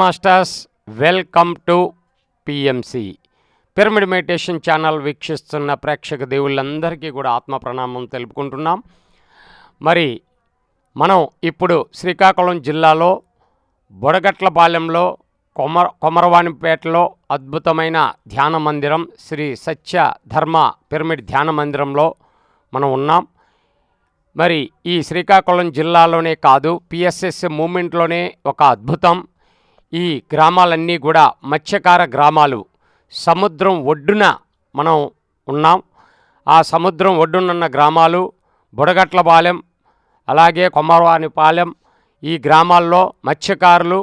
Masters welcome to PMC pyramid meditation channel వీక్షిస్తున్న ప్రేక్షక దేవుళ్ళందరికీ కూడా ఆత్మ ప్రణామం తెలుపుకుంటున్నాం. మరి మనం ఇప్పుడు శ్రీకాకుళం జిల్లాలో బుడగట్లపాలెంలో కొమరవానిపేటలో అద్భుతమైన ధ్యాన మందిరం శ్రీ సత్య ధర్మ పిరమిడ్ ధ్యాన మందిరంలో మనం ఉన్నాం. మరి ఈ శ్రీకాకుళం జిల్లాలోనే కాదు, పిఎస్ఎస్ మూమెంట్లోనే ఒక అద్భుతం. ఈ గ్రామాలన్నీ కూడా మత్స్యకార గ్రామాలు. సముద్రం ఒడ్డున మనం ఉన్నాం. ఆ సముద్రం ఒడ్డునున్న గ్రామాలు బుడగట్లపాలెం, అలాగే కొమరవానిపాలెం. ఈ గ్రామాల్లో మత్స్యకారులు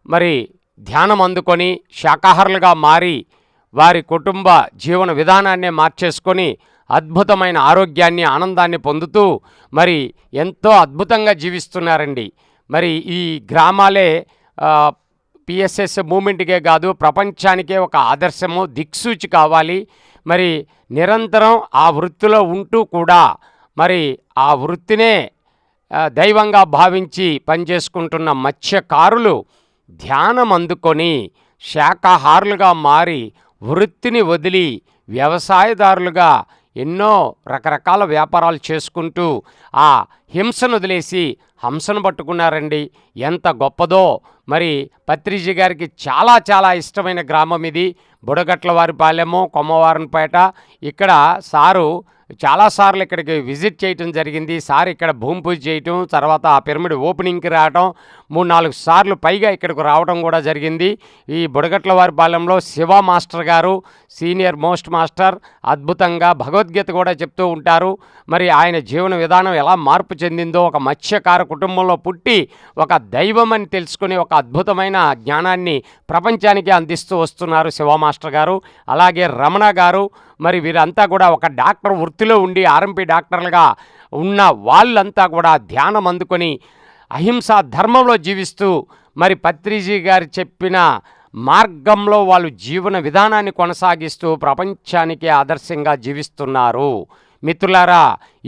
మరి ధ్యానం అందుకొని శాకాహారులుగా మారి వారి కుటుంబ జీవన విధానాన్ని మార్చేసుకొని అద్భుతమైన ఆరోగ్యాన్ని, ఆనందాన్ని పొందుతూ మరి ఎంతో అద్భుతంగా జీవిస్తున్నారండి. మరి ఈ గ్రామాలే పిఎస్ఎస్ మూమెంట్కే కాదు, ప్రపంచానికే ఒక ఆదర్శము, దిక్సూచి కావాలి. మరి నిరంతరం ఆ వృత్తిలో ఉంటూ కూడా మరి ఆ వృత్తినే దైవంగా భావించి పనిచేసుకుంటున్న మత్స్యకారులు ధ్యానం అందుకొని శాకాహారులుగా మారి వృత్తిని వదిలి వ్యవసాయదారులుగా ఎన్నో రకరకాల వ్యాపారాలు చేసుకుంటూ ఆ హింసను వదిలేసి హంసను పట్టుకున్నారండి. ఎంత గొప్పదో. మరి పత్రిజీ గారికి చాలా చాలా ఇష్టమైన గ్రామం ఇది. బుడగట్లవారిపాలెము, కొమరవానిపేట. ఇక్కడ సారు చాలాసార్లు ఇక్కడికి విజిట్ చేయటం జరిగింది. సార్ ఇక్కడ భూమి పూజ చేయటం, తర్వాత ఆ పిరమిడ్ ఓపెనింగ్కి రావటం, 3-4 సార్లు పైగా ఇక్కడికి రావడం కూడా జరిగింది. ఈ బుడగట్లవారిపాలెంలో శివ మాస్టర్ గారు సీనియర్ మోస్ట్ మాస్టర్, అద్భుతంగా భగవద్గీత కూడా చెప్తూ ఉంటారు. మరి ఆయన జీవన విధానం ఎలా మార్పు చెందిందో, ఒక మత్స్యకార కుటుంబంలో పుట్టి ఒక దైవం అని తెలుసుకుని ఒక అద్భుతమైన జ్ఞానాన్ని ప్రపంచానికి అందిస్తూ వస్తున్నారు శివ మాస్టర్ గారు. అలాగే రమణ గారు. మరి వీరంతా కూడా ఒక డాక్టర్ వృత్తిలో ఉండి ఆర్ఎంపీ డాక్టర్లుగా ఉన్న వాళ్ళంతా కూడా ధ్యానం అందుకొని అహింసా ధర్మంలో జీవిస్తూ మరి పత్రిజీ గారు చెప్పిన మార్గంలో వాళ్ళు జీవన విధానాన్ని కొనసాగిస్తూ ప్రపంచానికి ఆదర్శంగా జీవిస్తున్నారు. మిత్రులారా,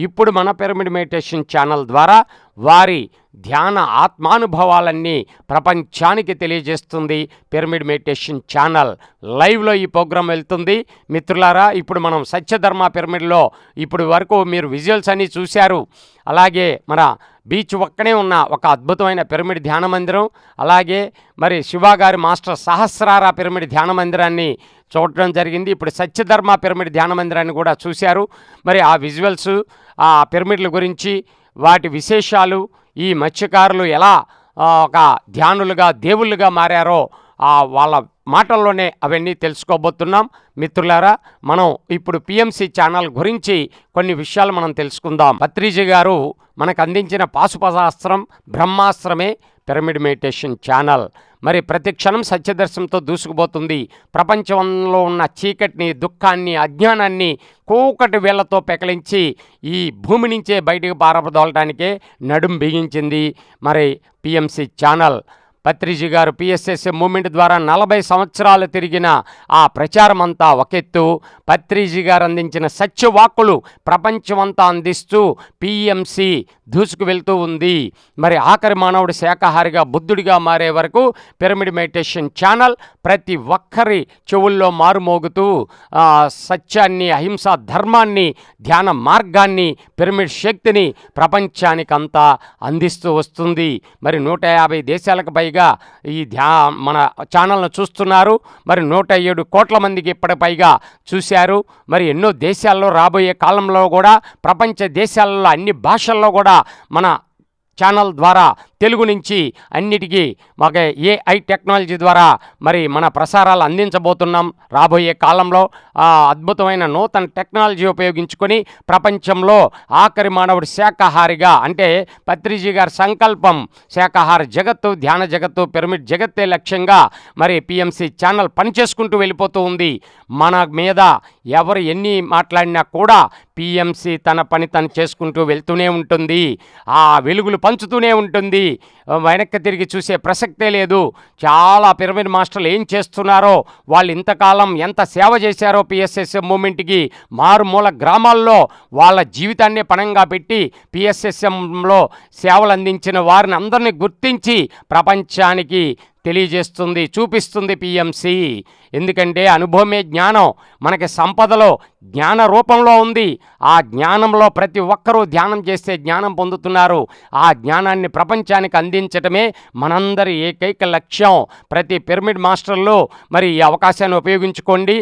ఇప్పుడు మన పిరమిడ్ మెడిటేషన్ ఛానల్ ద్వారా వారి ధ్యాన ఆత్మానుభవాలన్నీ ప్రపంచానికి తెలియజేస్తుంది పిరమిడ్ మెడిటేషన్ ఛానల్. లైవ్లో ఈ ప్రోగ్రాం వెళ్తుంది. మిత్రులారా, ఇప్పుడు మనం సత్యధర్మ పిరమిడ్లో ఇప్పుడు వరకు మీరు విజువల్స్ అన్నీ చూశారు. అలాగే మన బీచ్ ఒక్కనే ఉన్న ఒక అద్భుతమైన పిరమిడ్ ధ్యాన మందిరం, అలాగే మరి శివగారి మాస్టర్ సహస్రార పిరమిడ్ ధ్యాన మందిరాన్ని చూడటం జరిగింది. ఇప్పుడు సత్యధర్మ పిరమిడ్ ధ్యాన మందిరాన్ని కూడా చూశారు. మరి ఆ విజువల్స్, ఆ పిరమిడ్ల గురించి, వాటి విశేషాలు, ఈ మత్స్యకారులు ఎలా ఒక ధ్యానులుగా దేవుళ్ళుగా మారారో వాళ్ళ మాటల్లోనే అవన్నీ తెలుసుకోబోతున్నాం. మిత్రులారా, మనం ఇప్పుడు పిఎంసి ఛానల్ గురించి కొన్ని విషయాలు మనం తెలుసుకుందాం. పత్రిజీ గారు మనకు అందించిన పాశుపతాస్త్రం, బ్రహ్మాస్త్రమే పిరమిడ్ మెడిటేషన్ ఛానల్. మరి ప్రతి క్షణం సత్యదర్శనంతో దూసుకుపోతుంది. ప్రపంచంలో ఉన్న చీకటిని, దుఃఖాన్ని, అజ్ఞానాన్ని కూకటి వేళ్లతో పెకలించి ఈ భూమి నుంచే బయటకు పారదోలటానికే నడుం బిగించింది మరి పిఎంసి ఛానల్. పత్రిజీ గారు పిఎస్ఎస్ మూమెంట్ ద్వారా 40 సంవత్సరాలు తిరిగిన ఆ ప్రచారం అంతా ఒకెత్తు. పత్రిజీ గారు అందించిన సత్యవాక్కులు ప్రపంచమంతా అందిస్తూ పిఎంసి దూసుకు వెళ్తూ ఉంది. మరి ఆఖరి మానవుడు శాకాహారిగా, బుద్ధుడిగా మారే వరకు పిరమిడ్ మెడిటేషన్ ఛానల్ ప్రతి ఒక్కరి చెవుల్లో మారుమోగుతూ సత్యాన్ని, అహింసా ధర్మాన్ని, ధ్యాన మార్గాన్ని, పిరమిడ్ శక్తిని ప్రపంచానికంతా అందిస్తూ వస్తుంది. మరి 150 దేశాలకు పైగా ఈ మన ఛానల్ను చూస్తున్నారు. మరి 107 కోట్ల మందికి ఇప్పటి పైగా చూశారు. మరి ఎన్నో దేశాల్లో రాబోయే కాలంలో కూడా ప్రపంచ దేశాలలో అన్ని భాషల్లో కూడా మన ఛానల్ ద్వారా తెలుగు నుంచి అన్నిటికీ మాకు ఏఐ టెక్నాలజీ ద్వారా మరి మన ప్రసారాలు అందించబోతున్నాం. రాబోయే కాలంలో అద్భుతమైన నూతన టెక్నాలజీ ఉపయోగించుకొని ప్రపంచంలో ఆఖరి మానవుడు శాకాహారిగా, అంటే పత్రిజీ గారి సంకల్పం శాకాహార జగత్తు, ధ్యాన జగత్తు, పిరమిడ్ జగత్తే లక్ష్యంగా మరి పిఎంసి ఛానల్ పనిచేసుకుంటూ వెళ్ళిపోతూ ఉంది. మన మీద ఎవరు ఎన్ని మాట్లాడినా కూడా పిఎంసి తన పని తను చేసుకుంటూ వెళ్తూనే ఉంటుంది. ఆ వెలుగులు పంచుతూనే ఉంటుంది. వెనక్కి తిరిగి చూసే ప్రసక్తే లేదు. చాలా పిరమిడ్ మాస్టర్లు ఏం చేస్తున్నారో, వాళ్ళు ఇంతకాలం ఎంత సేవ చేశారో పిఎస్ఎస్ మూమెంట్కి, మారుమూల గ్రామాల్లో వాళ్ళ జీవితాన్నే పణంగా పెట్టి పిఎస్ఎస్ఎంలో సేవలు అందించిన వారిని అందరినీ గుర్తించి ప్రపంచానికి తెలియజేస్తుంది, చూపిస్తుంది పిఎంసి. ఎందుకంటే అనుభవమే జ్ఞానం. మనకి సంపదలో జ్ఞాన రూపంలో ఉంది. ఆ జ్ఞానంలో ప్రతి ఒక్కరూ ధ్యానం చేస్తే జ్ఞానం పొందుతున్నారు. ఆ జ్ఞానాన్ని ప్రపంచానికి అందించటమే మనందరి ఏకైక లక్ష్యం. ప్రతి పిరమిడ్ మాస్టర్లు మరి ఈ అవకాశాన్ని ఉపయోగించుకోండి.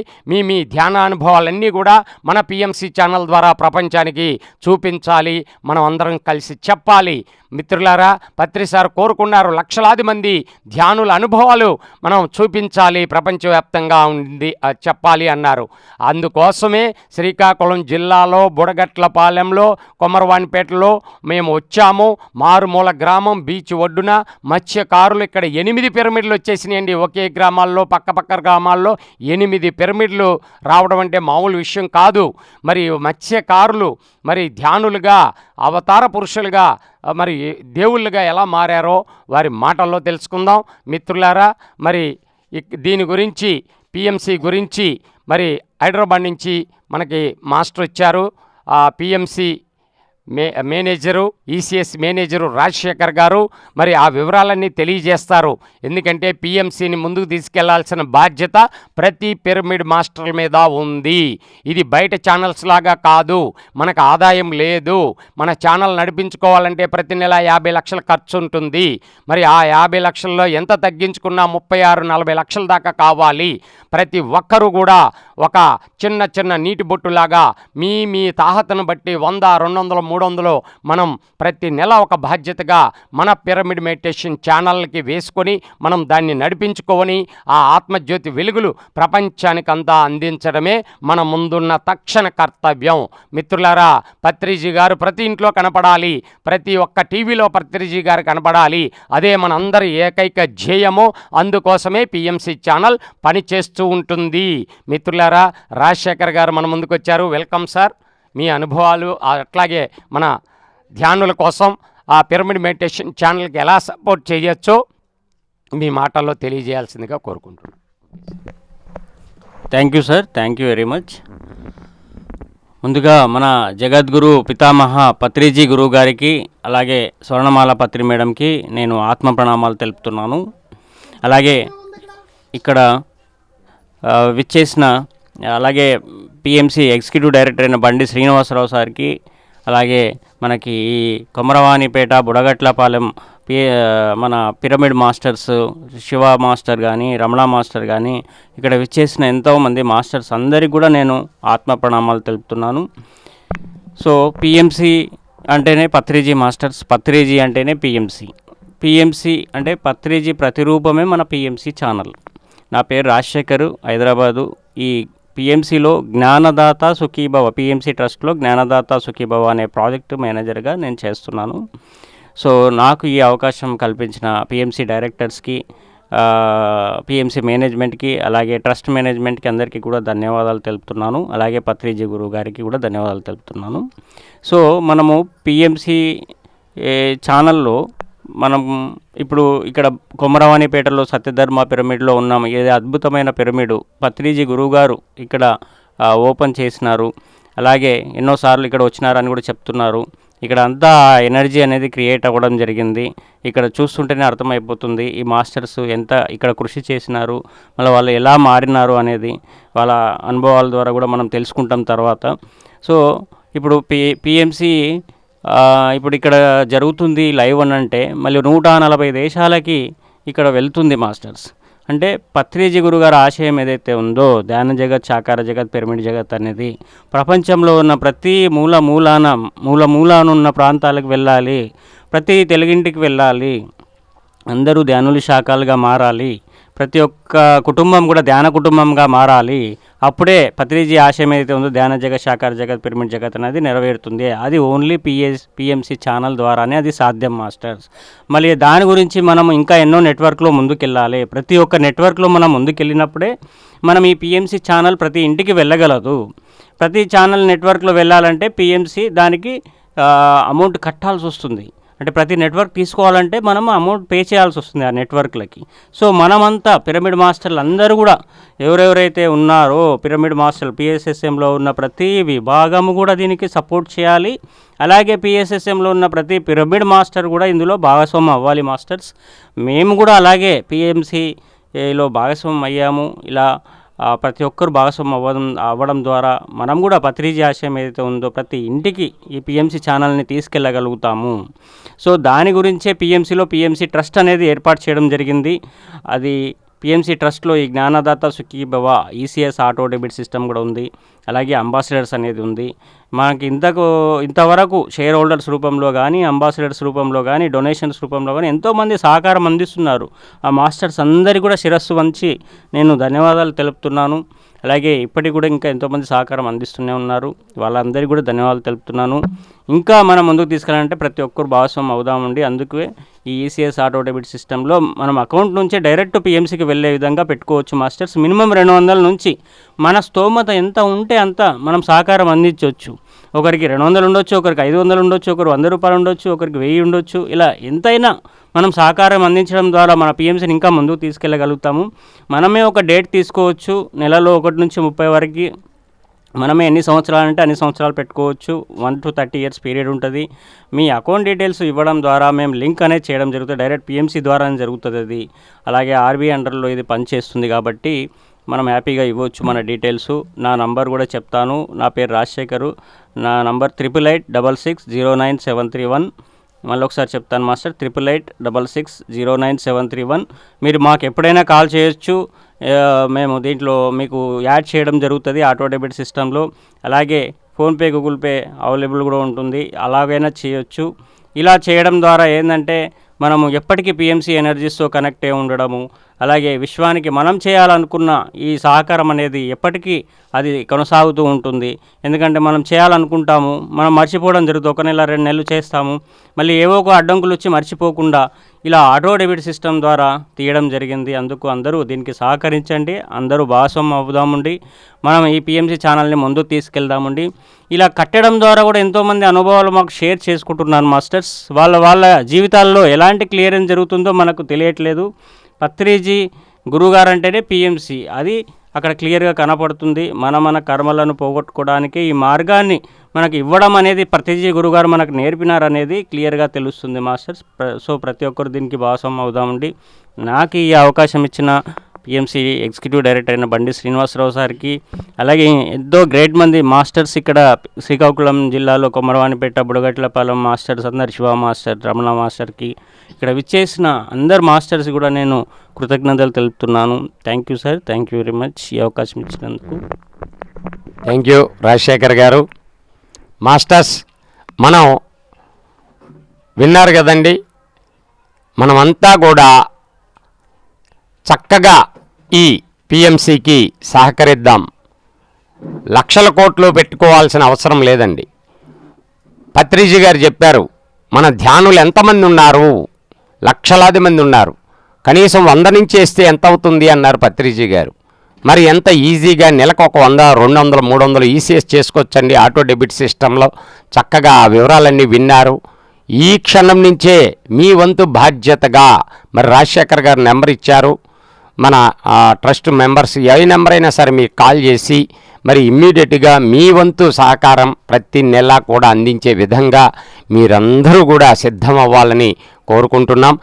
మీ ధ్యాన అనుభవాలన్నీ కూడా మన పిఎంసి ఛానల్ ద్వారా ప్రపంచానికి చూపించాలి. మనం అందరం కలిసి చెప్పాలి. మిత్రులారా, పత్రిసార్ కోరుకున్నారు, లక్షలాది మంది ధ్యానుల అనుభవాలు మనం చూపించాలి, ప్రపంచవ్యాప్తంగా ఉంది చెప్పాలి అన్నారు. అందుకోసమే శ్రీకాకుళం జిల్లాలో బుడగట్లపాలెంలో కొమరవానిపేటలో మేము వచ్చాము. మారుమూల గ్రామం, బీచ్ ఒడ్డున మత్స్యకారులు. ఇక్కడ 8 పిరమిడ్లు వచ్చేసినాయండి. ఒకే గ్రామాల్లో, పక్క గ్రామాల్లో 8 పిరమిడ్లు రావడం అంటే మామూలు విషయం కాదు. మరి మత్స్యకారులు మరి ధ్యానులుగా, అవతార పురుషులుగా, మరి దేవుళ్ళుగా ఎలా మారారో వారి మాటల్లో తెలుసుకుందాం. మిత్రులారా, మరి దీని గురించి పిఎంసి గురించి మరి హైదరాబాద్ నుంచి మనకి మాస్టర్ వచ్చారు. PMC manager, ECS manager Rajasekhar గారు మరి ఆ వివరాలన్నీ తెలియజేస్తారు. ఎందుకంటే పిఎంసిని ముందుకు తీసుకెళ్లాల్సిన బాధ్యత ప్రతి పిరమిడ్ మాస్టర్ల మీద ఉంది. ఇది బయట ఛానల్స్ లాగా కాదు. మనకు ఆదాయం లేదు. మన ఛానల్ నడిపించుకోవాలంటే ప్రతి నెల 50 లక్షల ఖర్చు ఉంటుంది. మరి ఆ 50 లక్షల్లో ఎంత తగ్గించుకున్నా 36-40 లక్షల దాకా కావాలి. ప్రతి ఒక్కరూ కూడా ఒక చిన్న నీటి బొట్టులాగా మీ తాహతను బట్టి 100, 200, 300 మనం ప్రతి నెల ఒక బాధ్యతగా మన పిరమిడ్ మెడిటేషన్ ఛానల్కి వేసుకొని మనం దాన్ని నడిపించుకొని ఆ ఆత్మజ్యోతి వెలుగులు ప్రపంచానికంతా అందించడమే మన ముందున్న తక్షణ కర్తవ్యం. మిత్రులారా, పత్రిజీ గారు ప్రతి ఇంట్లో కనపడాలి. ప్రతి ఒక్క టీవీలో పత్రిజీ గారు కనపడాలి. అదే మనందరి ఏకైక ధ్యేయము. అందుకోసమే పిఎంసి ఛానల్ పనిచేస్తూ ఉంటుంది. మిత్రులారా, రాజశేఖర్ గారు మన ముందుకు వచ్చారు. Welcome sir. మీ అనుభవాలు, అట్లాగే మన ధ్యానుల కోసం ఆ పిరమిడ్ మెడిటేషన్ ఛానల్కి ఎలా సపోర్ట్ చేయొచ్చో మీ మాటల్లో తెలియజేయాల్సిందిగా కోరుకుంటున్నాను. Thank you sir, thank you very much. ముందుగా మన జగద్గురు పితామహ పత్రిజీ గురువు గారికి, అలాగే స్వర్ణమాల పత్రి మేడంకి నేను ఆత్మ ప్రణామాలు తెలుపుతున్నాను. అలాగే ఇక్కడ విచ్చేసిన, అలాగే పిఎంసి ఎగ్జిక్యూటివ్ డైరెక్టర్ అయిన బండి శ్రీనివాసరావు సార్కి, అలాగే మనకి ఈ కొమరవానిపేట, బుడగట్లపాలెం మన పిరమిడ్ మాస్టర్స్, శివ మాస్టర్ కానీ, రమణ మాస్టర్ కానీ, ఇక్కడ విచ్చేసిన ఎంతోమంది మాస్టర్స్ అందరికీ కూడా నేను ఆత్మ ప్రణామాలు తెలుపుతున్నాను. సో పిఎంసి అంటేనే పత్రిజీ మాస్టర్స్, పత్రిజీ అంటేనే పిఎంసి, పిఎంసి అంటే పత్రిజీ ప్రతిరూపమే మన పిఎంసి ఛానల్. నా పేరు రాజశేఖర్, హైదరాబాదు. ఈ పిఎంసిలో జ్ఞానదాత సుఖీభవ, పిఎంసి ట్రస్ట్లో జ్ఞానదాత సుఖీభవ అనే ప్రాజెక్టు మేనేజర్గా నేను చేస్తున్నాను. సో నాకు ఈ అవకాశం కల్పించిన పిఎంసి డైరెక్టర్స్కి, పిఎంసి మేనేజ్మెంట్కి, అలాగే ట్రస్ట్ మేనేజ్మెంట్కి అందరికీ కూడా ధన్యవాదాలు తెలుపుతున్నాను. అలాగే పత్రిజీ గురువు గారికి కూడా ధన్యవాదాలు తెలుపుతున్నాను. సో మనము పిఎంసి ఛానల్లో మనం ఇప్పుడు ఇక్కడ కొమరవానిపేటలో సత్యధర్మ పిరమిడ్లో ఉన్నాము. ఇది అద్భుతమైన పిరమిడ్ పత్రిజీ గురువుగారు ఇక్కడ ఓపెన్ చేసినారు. అలాగే ఎన్నోసార్లు ఇక్కడ వచ్చినారని కూడా చెప్తున్నారు. ఇక్కడ అంతా ఎనర్జీ అనేది క్రియేట్ అవ్వడం జరిగింది. ఇక్కడ చూస్తుంటేనే అర్థమైపోతుంది ఈ మాస్టర్స్ ఎంత ఇక్కడ కృషి చేసినారు, మళ్ళీ వాళ్ళు ఎలా మారినారు అనేది వాళ్ళ అనుభవాల ద్వారా కూడా మనం తెలుసుకుంటాం తర్వాత. సో ఇప్పుడు పిఎంసి ఇప్పుడు ఇక్కడ జరుగుతుంది లైవ్ అని అంటే మళ్ళీ 140 దేశాలకి ఇక్కడ వెళ్తుంది మాస్టర్స్. అంటే పత్రిజీ గురుగారి ఆశయం ఏదైతే ఉందో, ధ్యాన జగత్, సాకార జగత్, పిరమిడ్ జగత్ అనేది ప్రపంచంలో ఉన్న ప్రతి మూలానున్న ప్రాంతాలకు వెళ్ళాలి, ప్రతి తెలుగింటికి వెళ్ళాలి, అందరూ ధ్యానులు శాఖలుగా మారాలి, ప్రతి ఒక్క కుటుంబం కూడా ధ్యాన కుటుంబంగా మారాలి. అప్పుడే పత్రిజీ ఆశయం ఏదైతే ఉందో ధ్యాన జగత్, సాకార జగత్, పిరమిడ్ జగత్ అనేది నెరవేరుతుంది. అది ఓన్లీ పిఎంసి ఛానల్ ద్వారానే అది సాధ్యం మాస్టర్స్. మళ్ళీ దాని గురించి మనం ఇంకా ఎన్నో నెట్వర్క్లో ముందుకెళ్ళాలి. ప్రతి ఒక్క నెట్వర్క్లో మనం ముందుకెళ్ళినప్పుడే మనం ఈ పిఎంసి ఛానల్ ప్రతి ఇంటికి వెళ్ళగలదు. ప్రతి ఛానల్ నెట్వర్క్లో వెళ్ళాలంటే పిఎంసి దానికి అమౌంట్ కట్టాల్సి వస్తుంది. అంటే ప్రతి నెట్వర్క్ తీసుకోవాలంటే మనం అమౌంట్ పే చేయాల్సి వస్తుంది ఆ నెట్వర్క్లకి. సో మనమంతా పిరమిడ్ మాస్టర్లు అందరూ కూడా ఎవరెవరైతే ఉన్నారో పిరమిడ్ మాస్టర్లు పిఎస్ఎస్ఎంలో ఉన్న ప్రతి విభాగము కూడా దీనికి సపోర్ట్ చేయాలి. అలాగే పిఎస్ఎస్ఎంలో ఉన్న ప్రతి పిరమిడ్ మాస్టర్ కూడా ఇందులో భాగస్వామ్యం అవ్వాలి మాస్టర్స్. మేము కూడా అలాగే పిఎంసిలో భాగస్వామ్యం అయ్యాము. ఇలా ప్రతి ఒక్కరు భాగస్వామ్యం అవ్వడం ద్వారా మనం కూడా పత్రిజీ ఆశయం ఏదైతే ఉందో ప్రతి ఇంటికి ఈ పిఎంసి ఛానల్ని తీసుకెళ్ళగలుగుతాము. సో దాని గురించే పిఎంసిలో పిఎంసి ట్రస్ట్ అనేది ఏర్పాటు చేయడం జరిగింది. అది పిఎంసి ట్రస్ట్లో ఈ జ్ఞానదాత సుఖీభవ ఈసీఎస్ ఆటో డెబిట్ సిస్టమ్ కూడా ఉంది. అలాగే అంబాసిడర్స్ అనేది ఉంది. మనకి ఇంతవరకు షేర్ హోల్డర్స్ రూపంలో కానీ అంబాసిడర్స్ రూపంలో కానీ డొనేషన్స్ రూపంలో కానీ ఎంతోమంది సహకారం అందిస్తున్నారు. ఆ మాస్టర్స్ అందరికీ కూడా శిరస్సు వంచి నేను ధన్యవాదాలు తెలుపుతున్నాను. అలాగే ఇప్పటికి కూడా ఇంకా ఎంతోమంది సహకారం అందిస్తూనే ఉన్నారు. వాళ్ళందరికీ కూడా ధన్యవాదాలు తెలుపుతున్నాను. ఇంకా మనం ముందుకు తీసుకెళ్ళాలంటే ప్రతి ఒక్కరు భాగస్వామ్యం అవుదామండి. అందుకే ఈ ఈసీఎస్ ఆటో డెబిట్ సిస్టంలో మనం అకౌంట్ నుంచే డైరెక్ట్ పిఎంసికి వెళ్ళే విధంగా పెట్టుకోవచ్చు మాస్టర్స్. మినిమం 200 నుంచి మన స్తోమత ఎంత ఉంటే అంత మనం సహకారం అందించవచ్చు. ఒకరికి 200 ఉండొచ్చు, ఒకరికి 500 ఉండొచ్చు, ఒకరు 100 రూపాయలు ఉండొచ్చు, ఒకరికి 1000 ఉండొచ్చు. ఇలా ఎంతైనా మనం సహకారం అందించడం ద్వారా మన పిఎంసిని ఇంకా ముందుకు తీసుకెళ్ళగలుగుతాము. మనమే ఒక డేట్ తీసుకోవచ్చు. నెలలో 1 నుంచి 30 వరకు మనమే ఎన్ని సంవత్సరాలు అంటే అన్ని సంవత్సరాలు పెట్టుకోవచ్చు. 1 to 30 years పీరియడ్ ఉంటుంది. మీ అకౌంట్ డీటెయిల్స్ ఇవ్వడం ద్వారా మేము లింక్ అనేది చేయడం జరుగుతుంది. డైరెక్ట్ పిఎంసి ద్వారానే జరుగుతుంది అది. అలాగే ఆర్బీఐ అండర్లో ఇది పనిచేస్తుంది కాబట్టి మనం హ్యాపీగా ఇవ్వచ్చు మన డీటెయిల్స్. నా నంబర్ కూడా చెప్తాను. నా పేరు రాజశేఖరు. నా నంబర్ 8886609731. మళ్ళీ ఒకసారి చెప్తాను మాస్టర్, 8886609731. మీరు మాకు ఎప్పుడైనా కాల్ చేయొచ్చు. మేము దీంట్లో మీకు యాడ్ చేయడం జరుగుతుంది ఆటో డెబిట్ సిస్టంలో. అలాగే ఫోన్పే, గూగుల్ పే అవైలబుల్ కూడా ఉంటుంది. అలాగైనా చేయొచ్చు. ఇలా చేయడం ద్వారా ఏంటంటే మనము ఎప్పటికీ పిఎంసి ఎనర్జీస్తో కనెక్ట్ అయి ఉండడము, అలాగే విశ్వానికి మనం చేయాలనుకున్న ఈ సహకారం అనేది ఎప్పటికీ అది కొనసాగుతూ ఉంటుంది. ఎందుకంటే మనం చేయాలనుకుంటాము, మనం మర్చిపోవడం జరుగుతుంది. 1 నెల 2 నెలలు చేస్తాము, మళ్ళీ ఏవో ఒక అడ్డంకులు వచ్చి మర్చిపోకుండా ఇలా ఆటో డెబిట్ సిస్టమ్ ద్వారా తీయడం జరిగింది. అందుకు అందరూ దీనికి సహకరించండి. అందరూ భాగస్వామ్యం అవుదామండి. మనం ఈ పిఎంసి ఛానల్ని ముందుకు తీసుకెళ్దామండి. ఇలా కట్టడం ద్వారా కూడా ఎంతోమంది అనుభవాలు మాకు షేర్ చేసుకుంటున్నారు మాస్టర్స్. వాళ్ళ జీవితాల్లో ఎలాంటి క్లియరెన్స్ జరుగుతుందో మనకు తెలియట్లేదు. పత్రిజీ గురువుగారు అంటేనే పిఎంసి, అది అక్కడ క్లియర్గా కనపడుతుంది. మన కర్మలను పోగొట్టుకోవడానికి ఈ మార్గాన్ని మనకు ఇవ్వడం అనేది పత్రిజీ గురువుగారు మనకు నేర్పినారనేది క్లియర్గా తెలుస్తుంది మాస్టర్స్. సో ప్రతి ఒక్కరు దీనికి భాగస్వామ్యం అవుదామండి. నాకు ఈ అవకాశం ఇచ్చిన పిఎంసి ఎగ్జిక్యూటివ్ డైరెక్టర్ అయిన బండి శ్రీనివాసరావు సార్కి, అలాగే ఎంతో గ్రేట్ మంది మాస్టర్స్ ఇక్కడ శ్రీకాకుళం జిల్లాలో కొమరవానిపేట, బుడగట్లపాలెం మాస్టర్స్ అందరు, శివ మాస్టర్, రమణ మాస్టర్కి, ఇక్కడ విచ్చేసిన అందరు మాస్టర్స్ కూడా నేను కృతజ్ఞతలు తెలుపుతున్నాను. Thank you sir, thank you very much ఈ అవకాశం ఇచ్చినందుకు. థ్యాంక్ యూ రాజశేఖర్ గారు. మాస్టర్స్, మనం విన్నారు కదండి, మనమంతా కూడా చక్కగా ఈ పిఎంసికి సహకరిద్దాం. లక్షల కోట్లు పెట్టుకోవాల్సిన అవసరం లేదండి. పత్రిజీ గారు చెప్పారు, మన ధ్యానులు ఎంతమంది ఉన్నారు, లక్షలాది మంది ఉన్నారు, కనీసం 100 నుంచి వేస్తే ఎంత అవుతుంది అన్నారు పత్రిజీ గారు. మరి ఎంత ఈజీగా నెలకు ఒక 100, 200, 300 ఈసీఎస్ చేసుకోవచ్చండి ఆటో డెబిట్ సిస్టంలో. చక్కగా ఆ వివరాలన్నీ విన్నారు. ఈ క్షణం నుంచే మీ వంతు బాధ్యతగా మరి రాజశేఖర్ గారు నెంబర్ ఇచ్చారు. మన ట్రస్ట్ మెంబర్స్ ఏ నెంబర్ అయినా సరే మీకు కాల్ చేసి మరి ఇమ్మీడియట్గా మీ వంతు సహకారం ప్రతి నెల కూడా అందించే విధంగా మీరందరూ కూడా సిద్ధం అవ్వాలని కోరుకుంటున్నాం.